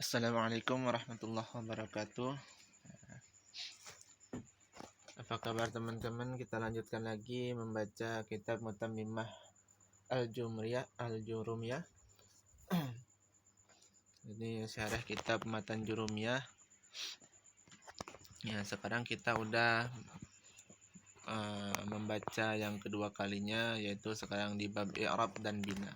Assalamualaikum warahmatullahi wabarakatuh. Apa kabar teman-teman? Kita lanjutkan lagi membaca kitab Mutammimah Al-Jurumiyah. Ini syarah kitab Matan Jurumiyah. Ya, sekarang kita udah membaca yang kedua kalinya, yaitu sekarang di bab i'rab dan bina.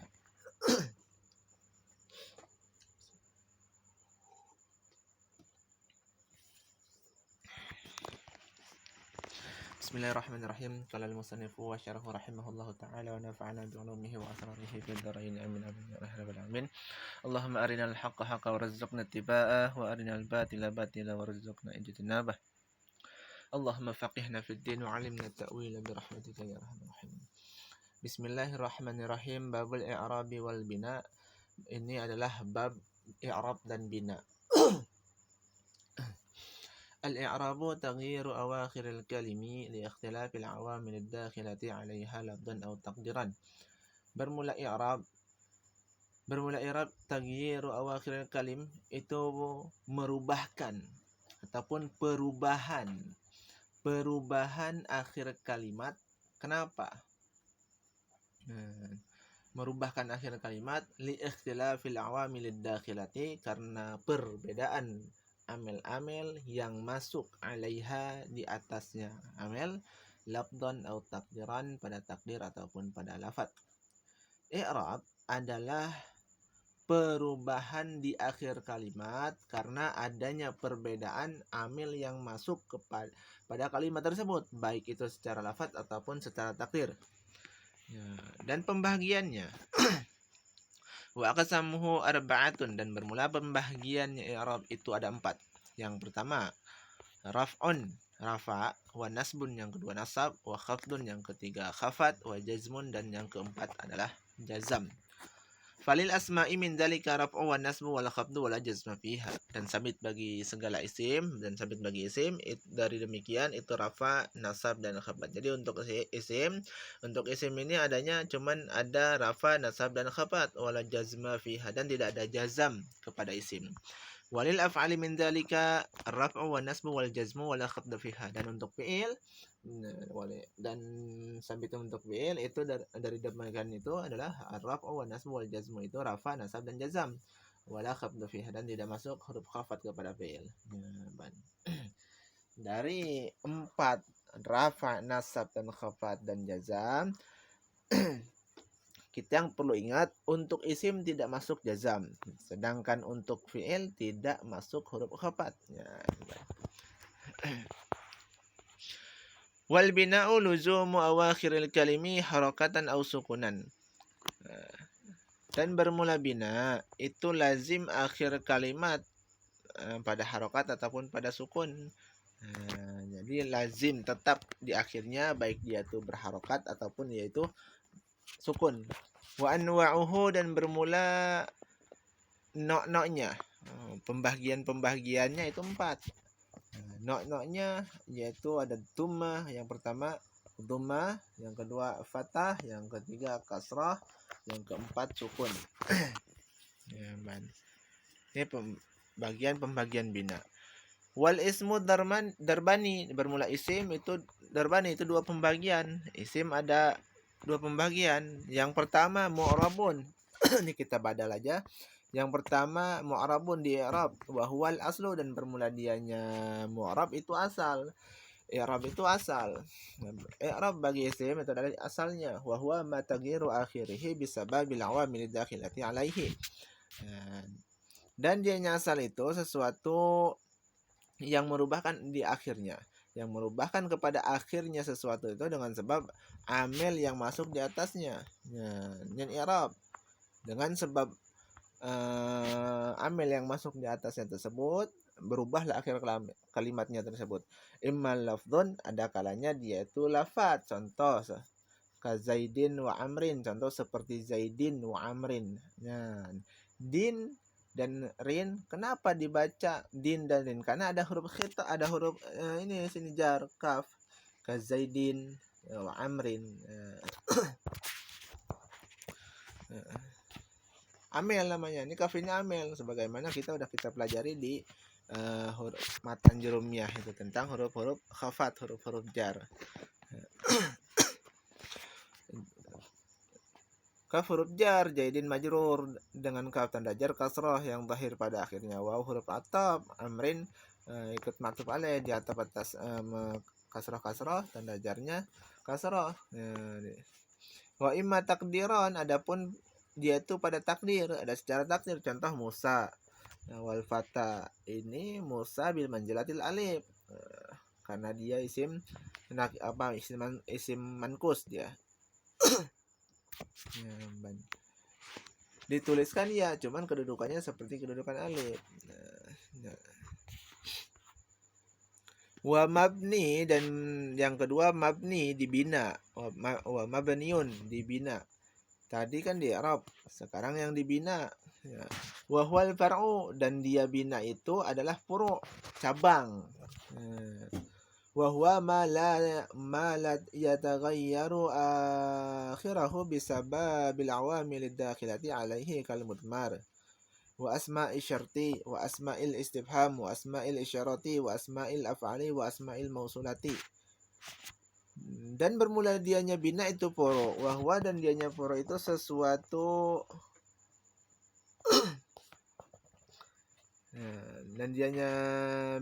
Bismillahirrahmanirrahim. Qala al-musannifu wa syarahu rahimahullahu ta'ala wa nafa'ana bi'ulumihi wa asrarihi fid dharain amin amin ya rabbal alamin. Allahumma arinal haqqa haqqa warzuqna ittiba'ah wa arinal batila batila warzuqna ijtinabah. Allahumma faqihna fid din wa 'allimna ta'wila bi rahmatika ya arhamar rahimin. Bismillahirrahmanirrahim. Babul i'rabi wal bina. Ini adalah bab i'rab dan bina. Al-i'rabu taghyiru awakhiril kalimi li ikhtilafil awamil ad-dakhilati 'alayha lafdhan aw taqdiran. Bermula i'rab taghyiru awakhiril kalim itu merubahkan ataupun perubahan akhir kalimat. Kenapa? Merubahkan akhir kalimat li ikhtilafil awamil ad-dakhilati, karena perbedaan amil-amil yang masuk 'alaiha di atasnya amil, lafdhan atau takdiran, pada takdir ataupun pada lafaz. I'rab adalah perubahan di akhir kalimat karena adanya perbedaan amil yang masuk pada kalimat tersebut, baik itu secara lafaz ataupun secara takdir. Ya, dan pembagiannya wa aqsamuhu arba'atun, dan bermula pembagiannya i'rab itu ada 4. Yang pertama raf'un, rafa, wa nasbun, yang kedua nasab, wa khafdun, yang ketiga khafat, wa jazmun, dan yang keempat adalah jazam. Falil asma'i min dzalika raf'u wa nasbu wal khafdu wala jazma fiha. Dan sabit bagi segala isim dan sabit bagi isim dari demikian itu rafa, nasab, dan khafat. Jadi untuk isim ini adanya cuman ada rafa, nasab, dan khafat, wala jazma fiha, dan tidak ada jazam kepada isim. Walil af'ali min dzalika raf'u wa nasbu wal jazmu wala khafdu fiha. Dan untuk fi'il dan sabit untuk fi'il itu dari demikian itu adalah ar-raf'u wa nasbu wal jazmu, itu rafa, nasab, dan jazam, wala khafdu fiha, dan tidak masuk huruf khafat kepada fi'il. Dari 4 rafa, nasab, dan khafat, dan jazam, kita yang perlu ingat, untuk isim tidak masuk jazam, sedangkan untuk fi'il tidak masuk huruf khafat. Wal bina'u luzumu awakhiril kalimi harakatan aw sukunan. Dan bermula bina itu lazim akhir kalimat pada harokat ataupun pada sukun. Jadi lazim tetap di akhirnya, baik dia itu berharokat ataupun yaitu sukun. Wa anwa'uhu, dan bermula nok-noknya, pembagiannya itu 4. Nok-noknya yaitu ada dhammah, yang pertama dhammah, yang kedua fathah, yang ketiga kasrah, yang keempat sukun. Ini pembagian bina. Wal ismu darbani, bermula isim itu darbani, itu 2 pembagian. Isim ada 2 pembagian. Yang pertama mu'rabun. Ini kita badal aja. Yang pertama mu'rabun di i'rab, wa huwal aslu, dan bermula dianya mu'rab itu asal. I'rab itu asal. I'rab bagi isim itu adalah asalnya, wa huwa ma taghyiru akhirih bisababil awamil dakhilati alaihi. Dan dianya asal itu sesuatu yang merubahkan di akhirnya, yang merubahkan kepada akhirnya sesuatu itu dengan sebab amil yang masuk di atasnya. Yang i'rab dengan sebab amil yang masuk di atasnya tersebut, berubahlah akhir kalimatnya tersebut. Immal lafdhun, ada kalanya dia itu lafaz. Contoh ka Zaidin wa Amrin, contoh seperti Zaidin wa Amrin. Din dan rin, kenapa dibaca din dan rin? Karena ada huruf khita, ada huruf ini sini jar, kaf, ka Zaidin wa Amrin. amel namanya. Ini kafirnya amel, sebagaimana kita pelajari di matan jurumiyah itu tentang huruf-huruf khafat, huruf-huruf jar. Kaf huruf jar jaidin majrur dengan kaf tanda jar kasrah yang zahir pada akhirnya. Waw huruf ataf amrin ikut maktub alaih di atas kasrah tanda jarnya kasrah. Wa imma takdiran, adapun dia itu pada takdir, ada secara takdir, contoh Musa. Wal fata ini Musa bil manjilatil alif, karena dia isim mankus dia. Dituliskan ya, cuman kedudukannya seperti kedudukan alif. Wa mabni, dan yang kedua mabni dibina. Wa mabniun dibina. Tadi kan di Arab, sekarang yang dibina. Wa huwal far'u, dan dia bina itu adalah furu', cabang. Wa huwa ma la yataghayyaru akhirahu bisababil awamil dakhilati alaihi kal mudmar wa asma'i syarti wa asma'il istifham wa asma'il isyarati wa asma'il af'ali wa asma'il mausulati. Dan bermula dianya bina itu furu', wahwa, dan dianya furu' itu sesuatu dan dianya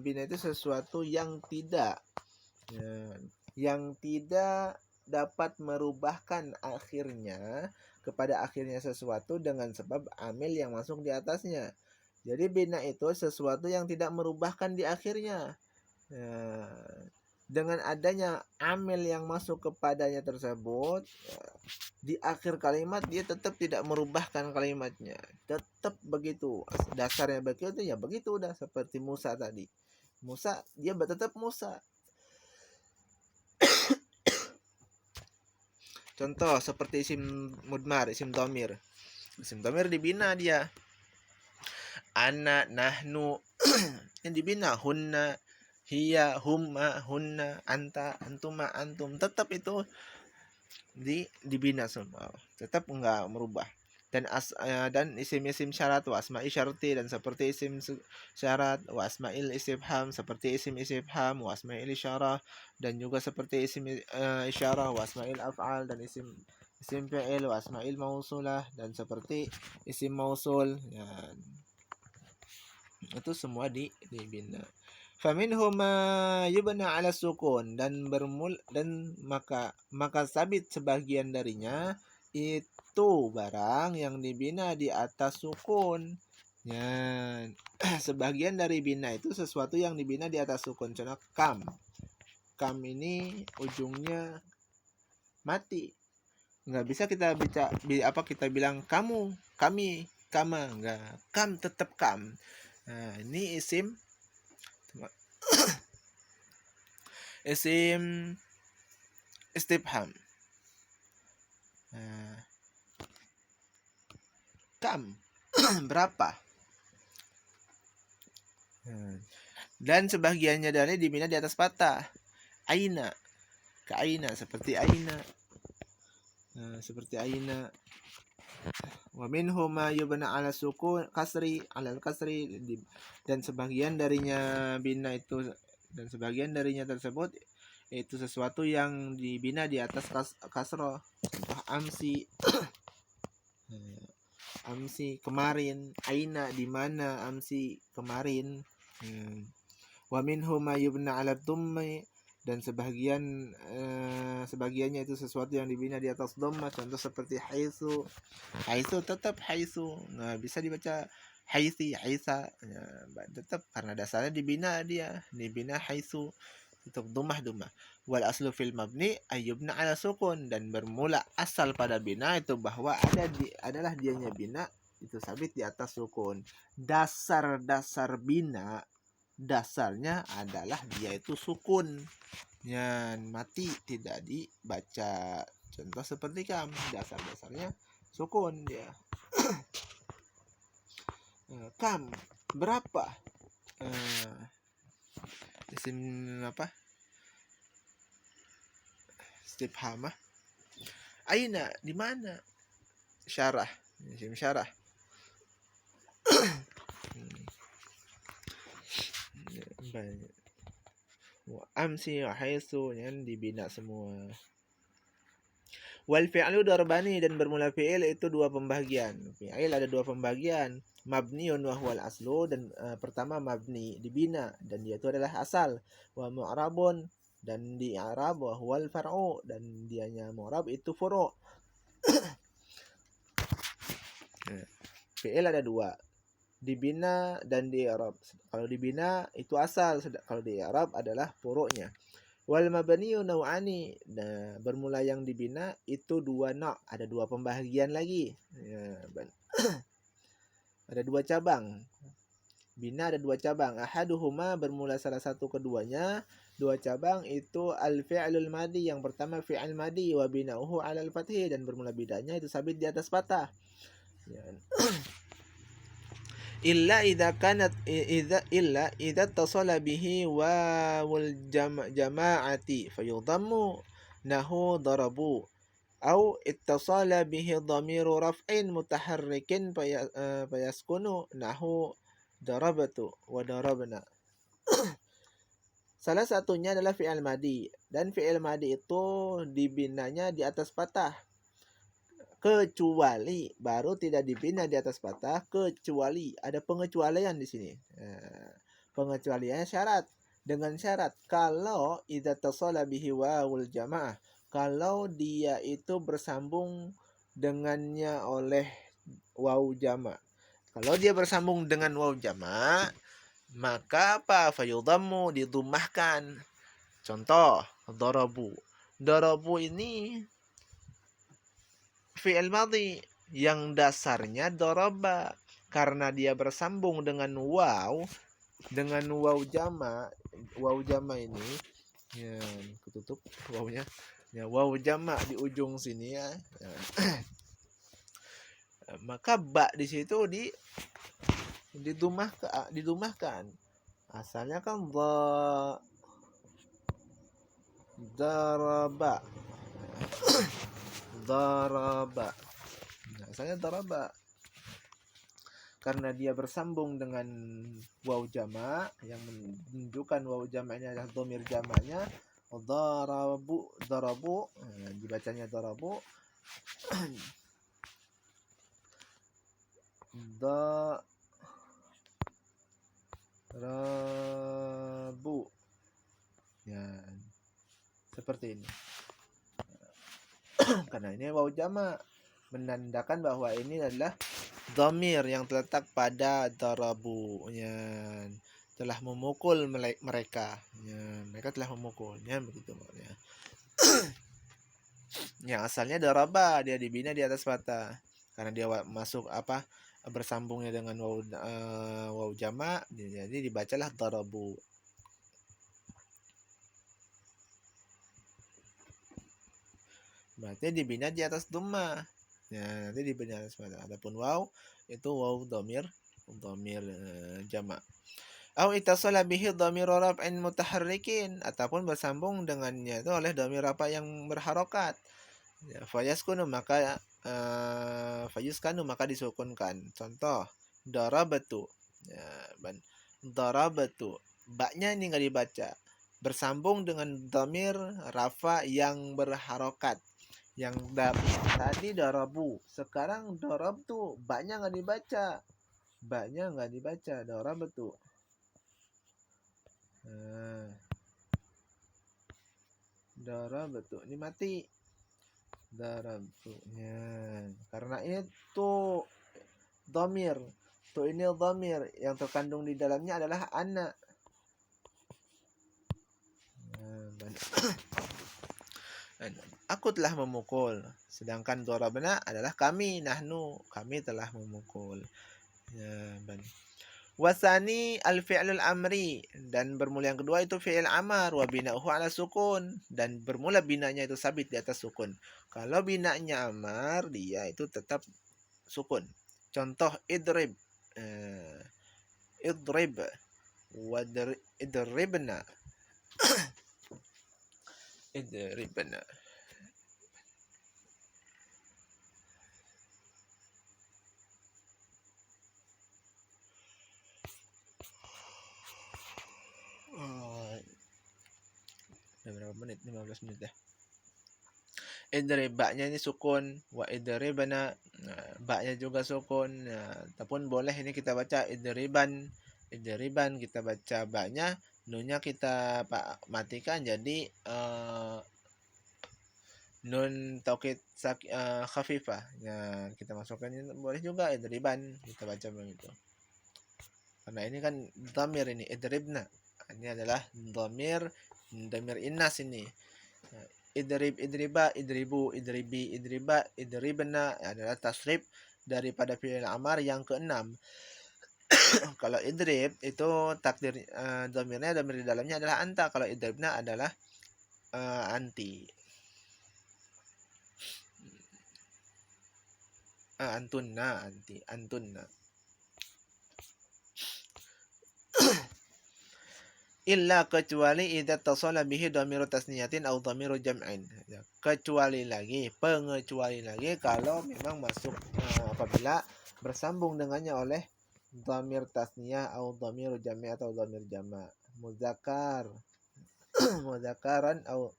bina itu sesuatu yang tidak dapat merubahkan akhirnya kepada akhirnya sesuatu dengan sebab amil yang masuk di atasnya. Jadi bina itu sesuatu yang tidak merubahkan di akhirnya. Dengan adanya amil yang masuk kepadanya tersebut, di akhir kalimat dia tetap tidak merubahkan kalimatnya, tetap begitu dasarnya, begitu ya, begitu udah. Seperti Musa tadi, Musa dia tetap Musa. Contoh seperti isim mudmar, isim dhamir dibina dia, ana, nahnu yang dibina, hunna, hiya, humma, hunna, anta, antuma, antum, tetap itu dibina semua, tetap enggak merubah. Dan isim-isim syarat wa asma'i syarti, dan seperti isim syarat, wa asma'il istifham seperti isim istifham, wa asma'il isyarah, dan juga seperti isim isyarah, wa asma'il af'al, dan isim fi'il, wa asma'il mausulah, dan seperti isim mausul ya. Itu semua dibina. Faminhum yubna ala sukun, dan maka sabit sebagian darinya itu barang yang dibina di atas sukun. Ya, sebagian dari bina itu sesuatu yang dibina di atas sukun. Contoh kam ini ujungnya mati, nggak bisa kita kita bilang kamu, kami, kama, nggak, kam tetap kam. Nah, ini isim istifham. Kam berapa? Dan sebagiannya dari dibina di atas patah. Aina, ke aina, seperti aina. Seperti aina. Wa minhum ma yubna ala sukun kasri, alal kasri, dan sebagian darinya bina itu, dan sebagian darinya tersebut itu sesuatu yang dibina di atas kasroh. Amsi amsi kemarin, aina di mana, amsi kemarin. Wa minhum ma yubna ala dhammi, dan sebagiannya itu sesuatu yang dibina di atas dhamma. Contoh seperti haitsu tetap haitsu, nggak bisa dibaca haitsi, haitsa ya, tetap karena dasarnya dibina haitsu, untuk dhammah. Wal aslu fil mabni ayyubna ala sukun, dan bermula asal pada bina itu bahwa adalah dianya bina itu sabit di atas sukun. Dasar bina dasarnya adalah dia itu sukun, yang mati tidak dibaca. Contoh seperti kam, dasarnya sukun dia. Kam berapa, isim apa, istifhamah. Aina di mana, syarah, isim syarah. Baik. Wa amsi wa haitsu yang dibina semua. Wal fi'lu darbani, dan bermula fi'il itu dua pembagian. Fi'il ada dua pembagian. Mabniun wa huwal aslu, dan pertama mabni dibina dan dia itu adalah asal. Wa mu'rabun, dan di i'rab, wa huwal far'u, dan dianya mu'rab itu furu'. Fi'il ada dua, dibina dan di i'rab. Kalau dibina itu asal, kalau di i'rab adalah furu'nya. Wal mabniyu nau'ani. Nah, bermula yang dibina itu dua ada dua pembagian lagi. Ya, ada dua cabang. Bina ada dua cabang. Ahaduhuma, bermula salah satu keduanya. Dua cabang itu al-fi'lul madi. Yang pertama fi'il madi wa bina'uhu 'alal fathi, dan bermula bidanya itu sabit di atas fathah. Ya. Illa idza tasala bihi wawul jama'ati fayudhammu nahu darabu, au ittasala bihi dhamiru raf'in mutaharrikin fayaskunu nahu darabatu wa darabna. Salah satunya adalah fi'il madi, dan fi'il madi itu dibinanya di atas fathah, kecuali baru tidak dibina di atas fathah, kecuali ada pengecualian di sini. Pengecualiannya syarat, dengan syarat kalau idza tasala bihi wawul jamaah, kalau dia itu bersambung dengannya oleh waw jama'. Kalau dia bersambung dengan waw jama', maka apa? Fayudhammu, didhammahkan. Contoh, darabu. Darabu ini fi'il madhi yang dasarnya daraba, karena dia bersambung dengan waw jama'. Waw jama' ini ya, ketutup wawnya. Ya, waw jama' di ujung sini ya. Maka ba di situ didumahkan. Asalnya kan daraba. Daraba. Nah, asalnya daraba. Karena dia bersambung dengan waw jama' yang menunjukkan waw jama'nya adalah dhamir jama'nya. Darabu. Nah, dibacanya darabu. Darabu. Ya, seperti ini. Karena ini waw jama', menandakan bahwa ini adalah dhamir yang terletak pada darabu, ya, telah memukul mereka. Ya, mereka telah memukulnya, begitu maknanya. Yang asalnya daraba, dia dibina di atas fathah karena dia masuk bersambungnya dengan waw jama', jadi dibacalah darabu. Berarti dibina di atas dhamma. Ya, nanti dibina di atas fathah. Adapun waw itu waw dhamir jama'. Au ittasala bihi dhamiru raf'in mutaharrikin, ataupun bersambung dengannya itu oleh dhamir rafa yang berharokat. Ya, fayaskunu maka disukunkan. Contoh, darabatu. Ya, darabatu. Baknya ini enggak dibaca. Bersambung dengan dhamir rafa yang berharokat. Yang tadi darabu, sekarang darabtu, baknya enggak dibaca. Baknya enggak dibaca, darabatu. Darabtu ini mati. Darabtu. Ya, karena itu dhamir. Tuh ini dhamir yang terkandung di dalamnya adalah anak. Aku telah memukul. Sedangkan darabna adalah kami, nahnu, kami telah memukul. Ya, wasani al-fi'lul amri, dan bermula yang kedua itu fi'il amar, wa bina'uhu 'ala sukun, dan bermula binanya itu sabit di atas sukun. Kalau binanya amar, dia itu tetap sukun. Contoh idrib. Idrib wa idribna. Idribna. menit, 15 menit ya. Idrib, baknya ini sukun, wa idribana, baknya juga sukun. Ataupun boleh ini kita baca idriban, idriban kita baca baknya, nunnya kita matikan jadi nun taukid khafifah. Ya, kita masukkan ini boleh juga idriban kita baca begitu. Karena ini kan dhamir ini idribna. Ini adalah dhamir innas ini. Idrib, idriba, idribu, idribi, idriba, idribna adalah tasrif daripada fi'il amar yang keenam. Kalau idrib itu takdir dhamirnya, dhamir di dalamnya adalah anta. Kalau idribna adalah anti. Antunna, anti, antunna. Illa kecuali idza tasala bihi dhamiru tasniyatin atau dhamiru jam'in. Kecuali lagi, pengecuali lagi kalau memang masuk apabila bersambung dengannya oleh dhamir tasniyah atau dhamiru jam'i atau dhamir jama', muzakkar, muzakkaran atau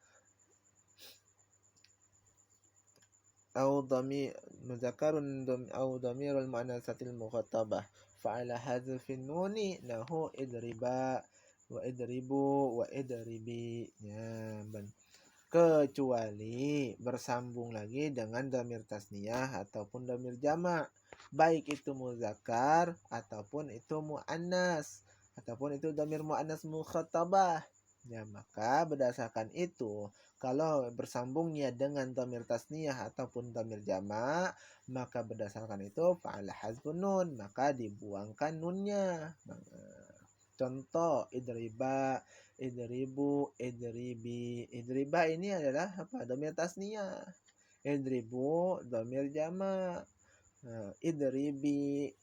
dhamir muzakkarun atau dhamirul muannatsatil mukhatabah. Fa'ala hadzfin nuni lahu idriba wa idribu wa idribi. Ya, kecuali bersambung lagi dengan dhamir tasniyah ataupun dhamir jama', baik itu muzakkar ataupun itu muannas ataupun itu dhamir muannas mukhatabah. Ya, maka berdasarkan itu kalau bersambungnya dengan dhamir tasniyah ataupun dhamir jama', maka berdasarkan itu fa'ala hazfun nun, maka dibuangkan nunnya. Contoh idriba, idribu, idribi. Idriba ini adalah apa? Dhamir tasniyah. Idribu dhamir jama'. Idribi.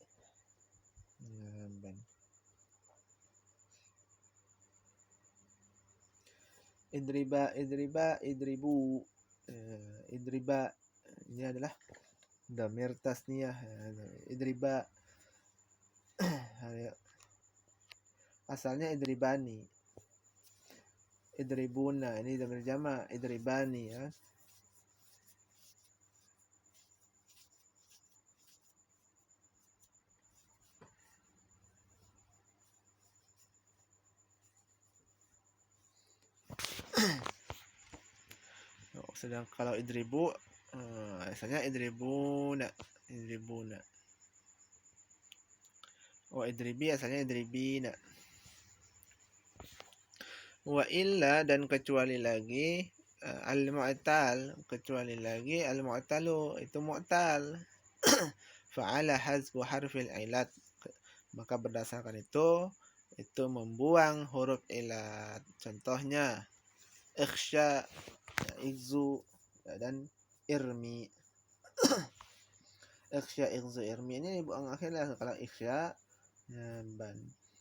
Idriba, idriba, idribu. Idriba ini adalah dhamir tasniyah. Idriba asalnya idribani, idribuna ini dhamir jama', idribani ya. Sedang kalau idribu asalnya idribuna, idribuna. Idribi asalnya idribina. Wa illa dan kecuali lagi al-mu'tal, kecuali lagi al-mu'talu itu mu'tal. Fa'ala hazfu harfil ilat, maka berdasarkan itu membuang huruf ilat. Contohnya ikhsya, igzu dan irmi. Ikhsya, igzu, irmi ini buang akhirnya. Kalau ikhsya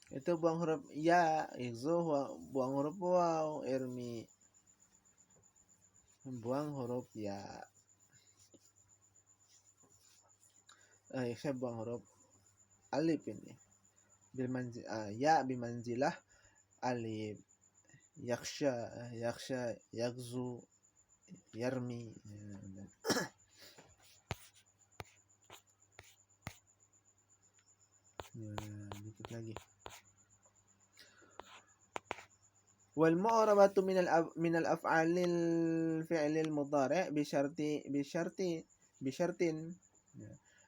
itu buang huruf ya, igzu buang huruf waw, irmi buang huruf ya. Ikhsya buang huruf alif ini. Ya bimanzilah alif. Yakhsha, yakhsha, yaghzu, yarmi. Dikit lagi. Wal mu'rabatu min al af'alil fi'lil mudhari' bi syartin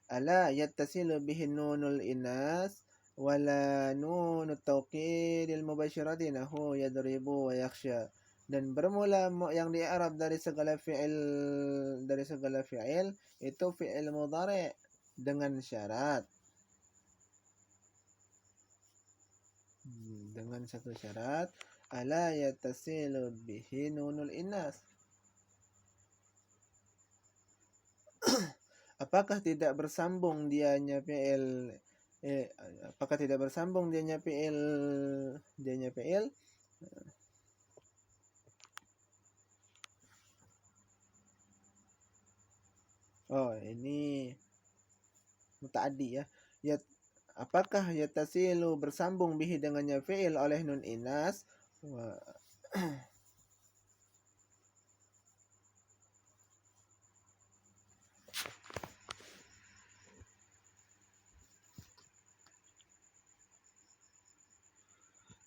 ala yattasilu bihi nunul inas wala nunut tawkidil mubashirati nahu yadribu wa yakhsha. Dan bermula yang di-i'rab dari segala fi'il itu fi'il mudhari' dengan syarat, dengan satu syarat, ala yatasilu bihi nunul inas. Apakah tidak bersambung dianya fi'il apakah tidak bersambung dianya fi'il ini muta'addi ya. Apakah yatasilu bersambung bihi dengannya fi'il oleh nun inas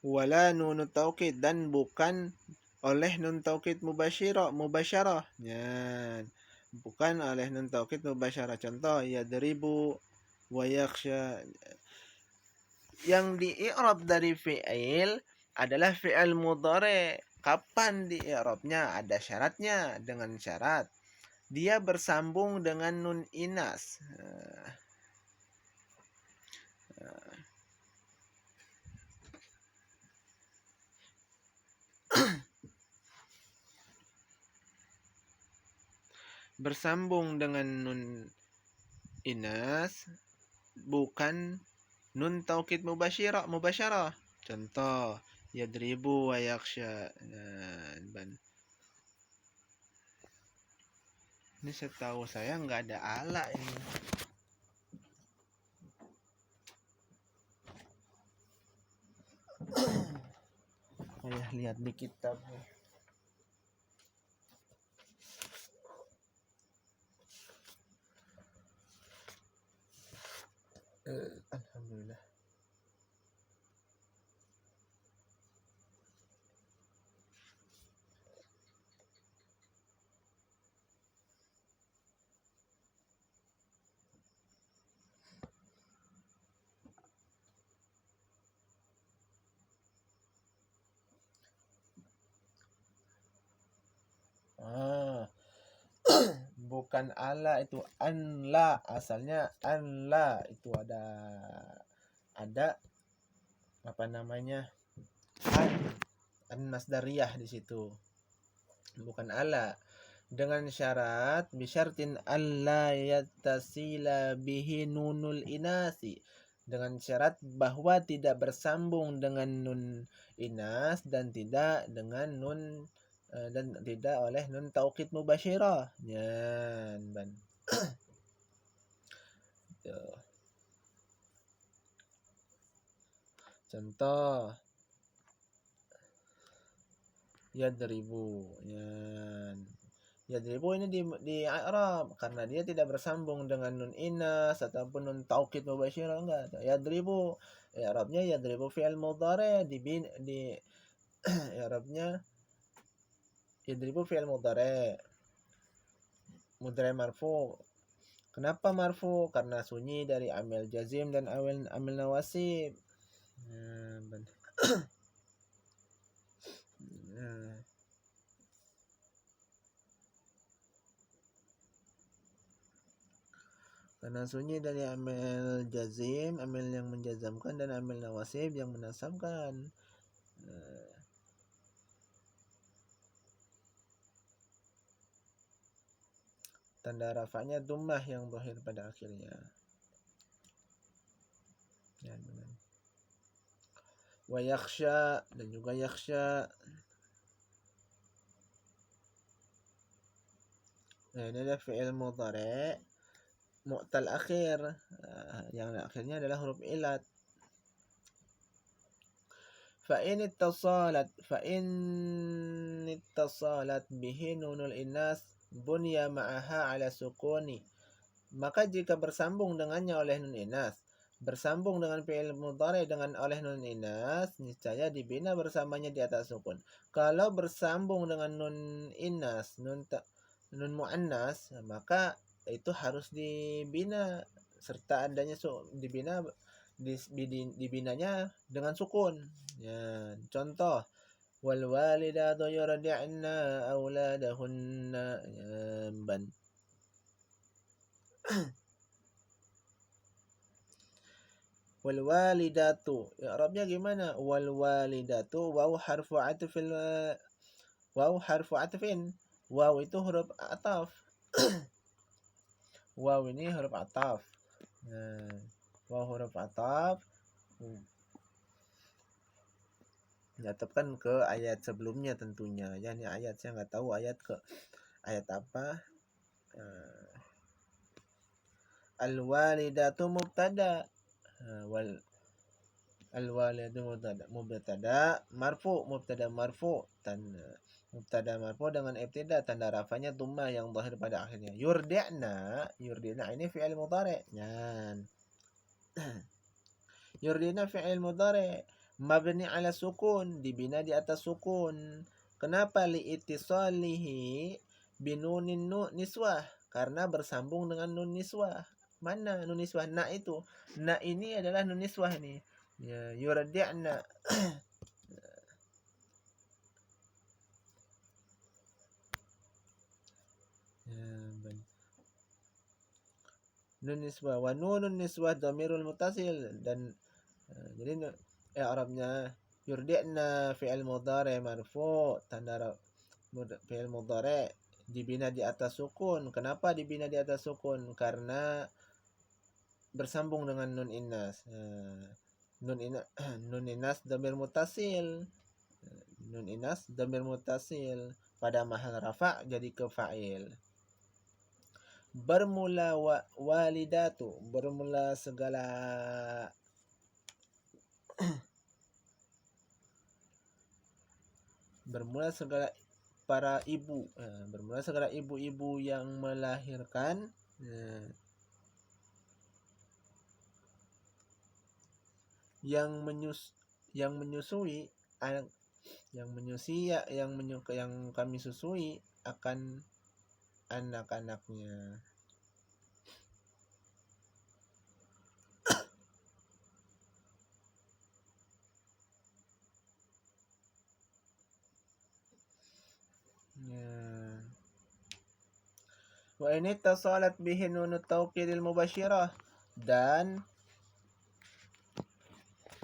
wala nunut taukid, dan bukan oleh nun taukid mubasyarah. Yan. Bukan oleh nun taukid mubasyarah. Contoh, yadribu wa yakhsha. Yang di-i'rab dari fi'il adalah fi'il mudhari. Kapan di-i'rabnya? Ada syaratnya. Dengan syarat dia bersambung dengan nun inas. Bersambung dengan nun inas, bukan nun taukid mubasyarah. Contoh, yadribu wa yakhsha. Ini setahu saya nggak ada ala ini. Saya lihat di kitab. Alhamdulillah. Bukan ala, itu anla, asalnya anla. Itu ada apa namanya, an masdariyah di situ, bukan ala. Dengan syarat bisyartin alla yattasila bihi nunul inasi, dengan syarat bahwa tidak bersambung dengan nun inas dan tidak dengan nun dan tidak oleh nun taukid mubasyirah. Yan ban. Contoh, yadribu. Yan. Yadribu ini di i'rab karena dia tidak bersambung dengan nun inas ataupun nun taukid mubasyirah, enggak. Yadribu i'rabnya yadribu fi'il mudhari, di i'rabnya yadribu fi'il mudhari marfu. Kenapa marfu? Karena sunyi dari amil jazim dan amil nawasib. Karena sunyi dari amil jazim, amil yang menjazamkan, dan amil nawasib yang menasabkan. Tanda rafa'nya dhammah yang zahir pada akhirnya. Ya, benar. Wa yakhsha, dan juga yakhsha. Nah, ini adalah fi'il mudhari mu'tal akhir, yang akhirnya adalah huruf ilat. Fa'in ittasalat bihi nunul inas bunya ma'aha ala sukuni. Maka jika bersambung dengannya oleh nun inas, bersambung dengan fi'il mudhari dengan oleh nun inas, niscaya dibina bersamanya di atas sukun. Kalau bersambung dengan nun inas, nun muannas, maka itu harus dibina serta adanya dibinanya dengan sukun. Ya, contoh, wal walidatu yurdi'na auladahunna. Ban. Wal walidatu, i'rabnya gimana? Wal walidatu waw harfu atfin. Waw itu huruf ataf. Waw ini huruf ataf. Waw huruf ataf diatafkan ke ayat sebelumnya tentunya. Ya, ini ayat, saya nggak tahu ayat apa. Al walidatu mubtada. Wal al-walidatu mubtada marfu, mubtada marfu dengan ibtida, tanda rafanya dhammah yang zahir pada akhirnya. Yurdi'na ini fi'il mudhari. Yan. Yurdina fi'il mudhari Mabni ala sukun, dibina di atas sukun. Kenapa liitisalihi binunin niswah? Karena bersambung dengan nun niswah. Mana nun niswah? Na itu. Na ini adalah nun niswah nih. Ya, yurdi'na. Nun niswah wa nunun niswah dhamirul muttasil, dan jadi Arabnya yurdi'na fi'il mudhari marfu, tanda fi'il mudhari dibina di atas sukun. Kenapa dibina di atas sukun? Karena bersambung dengan nun inas. Nun inas dhamir muttasil. Nun inas dhamir muttasil pada mahal rafa jadi ke fa'il. Bermula walidatu, bermula segala bermula segala para ibu, bermula segala ibu-ibu yang melahirkan, yang menyusui anak, yang kami susui akan anak-anaknya. Wa ini tasalat bihi nunut taukidil mubashirah, dan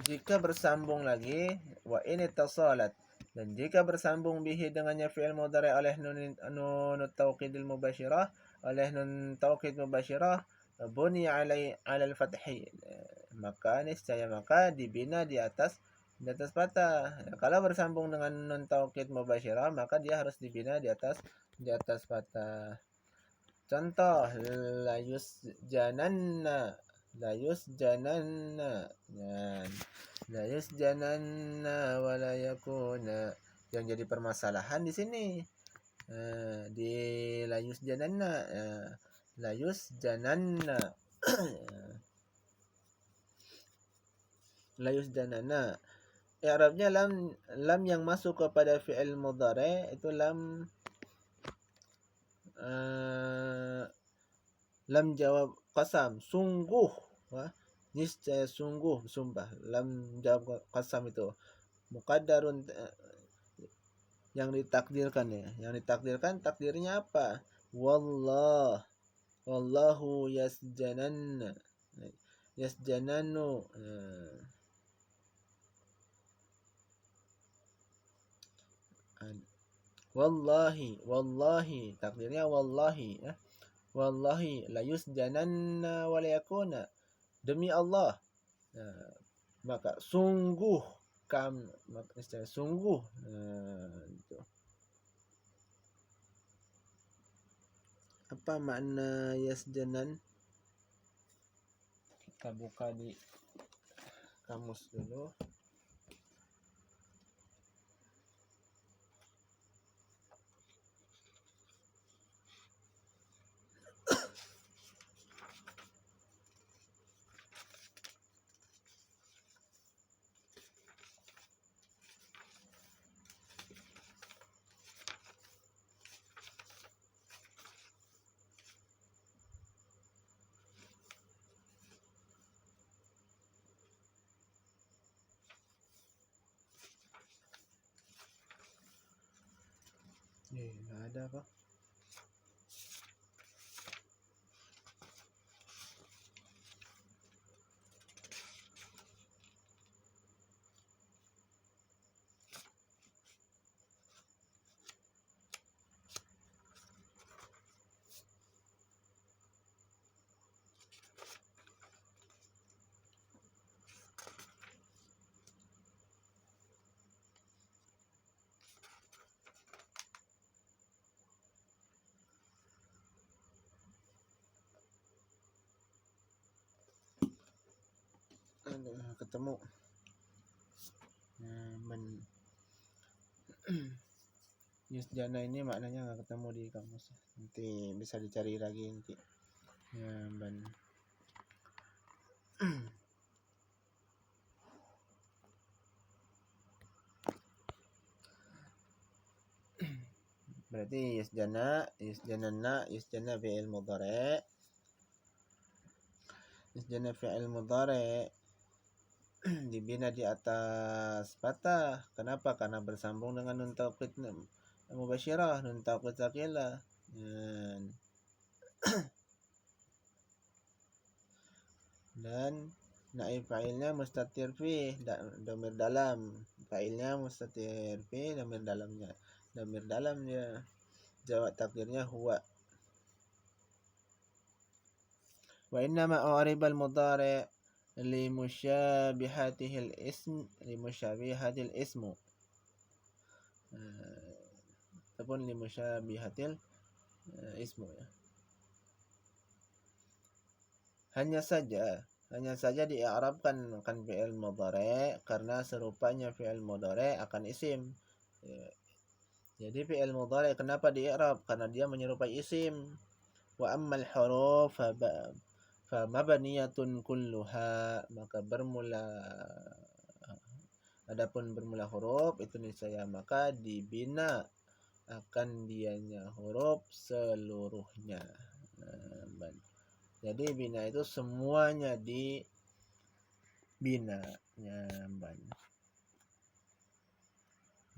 jika bersambung lagi, wa ini tasalat, dan jika bersambung bihi dengannya fi'il mudhari oleh nunut taukidil mubashirah, oleh nun taukid mubashirah, buni alal fathi, maka niscaya maka dibina di atas fathah. Kalau bersambung dengan nun taukid mubashirah, maka dia harus dibina di atas fathah. Contoh, layus jananna, wala yakuna. Yang jadi permasalahan di sini di layus jananna, layus jananna. I'rabnya lam yang masuk kepada fi'il mudhari itu lam jawab qasam, sungguh, niscaya, sungguh, sumpah. Lam jawab qasam itu muqaddarun, yang ditakdirkan ya. Yang ditakdirkan takdirnya apa? Wallahu yasjanannu. Wallahi takdirnya wallahi, ya. Wallahi la yusjananna wa la yakuna, demi Allah, maka sungguh sungguh, itu. Apa makna yasjanan? Kita buka di kamus dulu. Nggak ada apa? Ketemu. Yusjana ini maknanya nggak ketemu di kamus. Nanti bisa dicari lagi nanti. berarti yusjana fi'il mudhari'. Yusjana fi'il mudhari' dibina di atas fathah. Kenapa? Karena bersambung dengan nun taukid mubasyirah, nun taukid tsaqilah. Dan naib fa'ilnya mustatir fi, dhamir dalam. Fa'ilnya mustatir fi, dhamir dalamnya. Jawab takdirnya huwa. Wa innama u'ribal mudhari' limusyabihatil ismu ataupun limusyabihatil ismu ya. Hanya saja di'arabkan akan fi'il mudhari' karena serupanya fi'il mudhari' akan isim. Jadi fi'il mudhari' kenapa di'arab? Karena dia menyerupai isim. Wa ammal huruf fa mabniyatun kulluha, maka adapun bermula huruf itu niscaya maka dibina akan dianya huruf seluruhnya. Jadi bina itu semuanya dibina.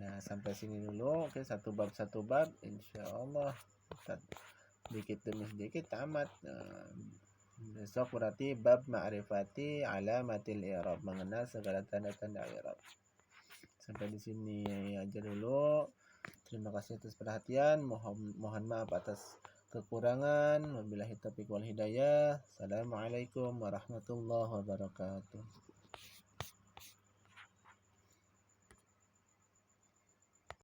Nah, sampai sini dulu. Oke, satu bab insyaallah sedikit demi sedikit tamat. Besok berarti bab ma'rifati alamatil i'rab, mengenal segala tanda-tanda i'rab. Sampai di sini aja dulu. Terima kasih atas perhatian. Mohon maaf atas kekurangan. Wabillahi taufiq wal hidayah. Assalamualaikum warahmatullahi wabarakatuh.